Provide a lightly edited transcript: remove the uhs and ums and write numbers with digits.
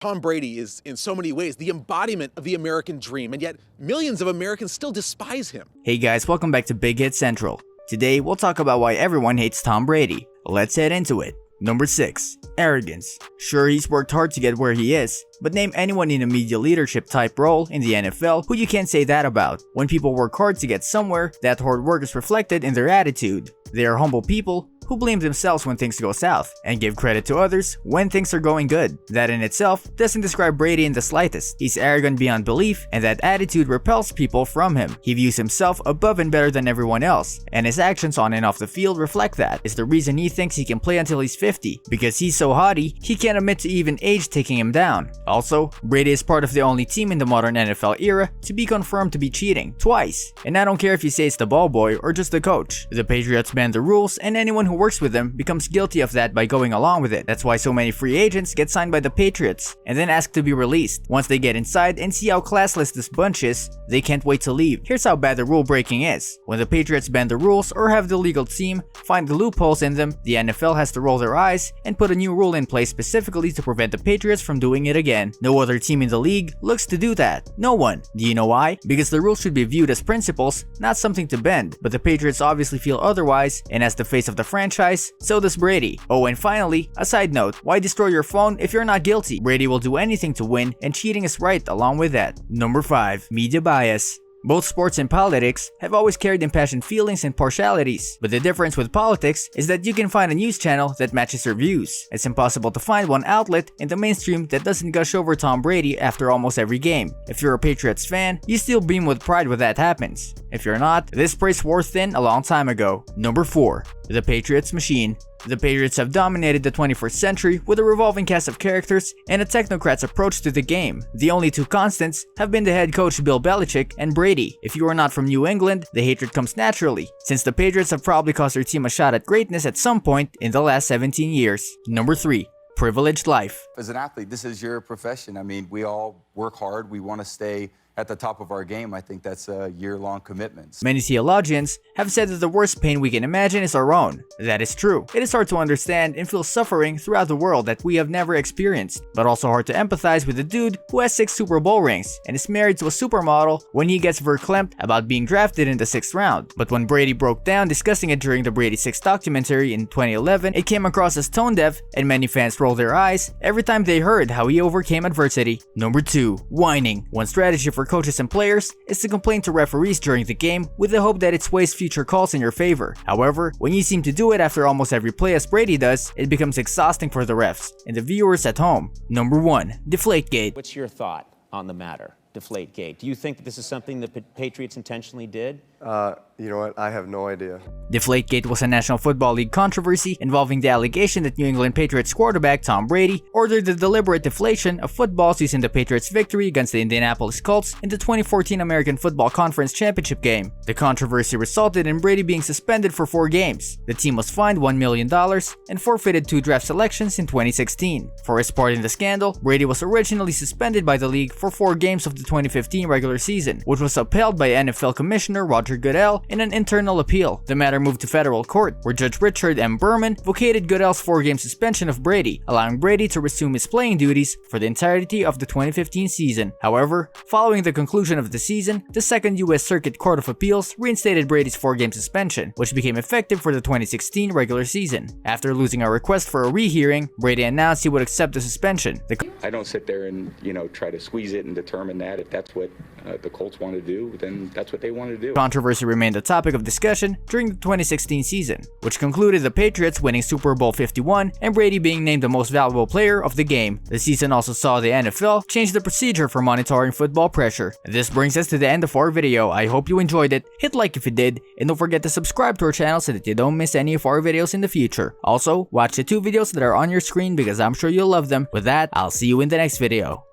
Tom Brady is, in so many ways, the embodiment of the American dream, and yet millions of Americans still despise him. Hey guys, welcome back to Big Hit Central. Today, we'll talk about why everyone hates Tom Brady. Let's head into it. Number 6. Arrogance. Sure, he's worked hard to get where he is, but name anyone in a media leadership type role in the NFL who you can't say that about. When people work hard to get somewhere, that hard work is reflected in their attitude. They are humble people who blame themselves when things go south, and give credit to others when things are going good. That in itself doesn't describe Brady in the slightest. He's arrogant beyond belief, and that attitude repels people from him. He views himself above and better than everyone else, and his actions on and off the field reflect that. It's the reason he thinks he can play until he's 50, because he's so haughty, he can't admit to even age taking him down. Also, Brady is part of the only team in the modern NFL era to be confirmed to be cheating, twice. And I don't care if you say it's the ball boy or just the coach. The Patriots bend the rules, and anyone who works with them becomes guilty of that by going along with it. That's why so many free agents get signed by the Patriots and then ask to be released. Once they get inside and see how classless this bunch is, they can't wait to leave. Here's how bad the rule breaking is. When the Patriots bend the rules or have the legal team find the loopholes in them, the NFL has to roll their eyes and put a new rule in place specifically to prevent the Patriots from doing it again. No other team in the league looks to do that. No one. Do you know why? Because the rules should be viewed as principles, not something to bend. But the Patriots obviously feel otherwise, and as the face of the franchise, so does Brady. Oh, and finally, a side note, why destroy your phone if you're not guilty? Brady will do anything to win, and cheating is right along with that. Number 5. Media bias. Both sports and politics have always carried impassioned feelings and partialities, but the difference with politics is that you can find a news channel that matches your views. It's impossible to find one outlet in the mainstream that doesn't gush over Tom Brady after almost every game. If you're a Patriots fan, you still beam with pride when that happens. If you're not, this praise wore thin a long time ago. Number 4. The Patriots Machine. The Patriots have dominated the 21st century with a revolving cast of characters and a technocrat's approach to the game. The only two constants have been the head coach Bill Belichick and Brady. If you are not from New England, the hatred comes naturally, since the Patriots have probably cost their team a shot at greatness at some point in the last 17 years. Number 3. Privileged life. As an athlete, this is your profession. I mean, we all work hard. We want to stay at the top of our game. I think that's a year-long commitment. Many theologians have said that the worst pain we can imagine is our own. That is true. It is hard to understand and feel suffering throughout the world that we have never experienced, but also hard to empathize with a dude who has 6 Super Bowl rings and is married to a supermodel when he gets verklempt about being drafted in the 6th round. But when Brady broke down discussing it during the Brady 6 documentary in 2011, it came across as tone deaf, and many fans rolled their eyes every time they heard how he overcame adversity. Number 2. Whining. One strategy for coaches and players is to complain to referees during the game with the hope that it sways future calls in your favor. However, when you seem to do it after almost every play as Brady does, it becomes exhausting for the refs and the viewers at home. Number 1. Deflategate. What's your thought on the matter? Deflategate. Do you think that this is something the Patriots intentionally did? You know what? I have no idea. Deflategate was a National Football League controversy involving the allegation that New England Patriots quarterback Tom Brady ordered the deliberate deflation of footballs using the Patriots' victory against the Indianapolis Colts in the 2014 American Football Conference Championship game. The controversy resulted in Brady being suspended for 4 games. The team was fined $1 million and forfeited 2 draft selections in 2016. For his part in the scandal, Brady was originally suspended by the league for 4 games of the 2015 regular season, which was upheld by NFL Commissioner Roger Goodell in an internal appeal. The matter moved to federal court, where Judge Richard M. Berman vacated Goodell's 4-game suspension of Brady, allowing Brady to resume his playing duties for the entirety of the 2015 season. However, following the conclusion of the season, the Second U.S. Circuit Court of Appeals reinstated Brady's 4-game suspension, which became effective for the 2016 regular season. After losing a request for a rehearing, Brady announced he would accept the suspension. I don't sit there and, try to squeeze it and determine that. If that's what the Colts want to do, then that's what they want to do. Controversy remained a topic of discussion during the 2016 season, which concluded the Patriots winning Super Bowl 51 and Brady being named the most valuable player of the game. The season also saw the NFL change the procedure for monitoring football pressure. This brings us to the end of our video. I hope you enjoyed it. Hit like if you did, and don't forget to subscribe to our channel so that you don't miss any of our videos in the future. Also, watch the 2 videos that are on your screen because I'm sure you'll love them. With that, I'll see you in the next video.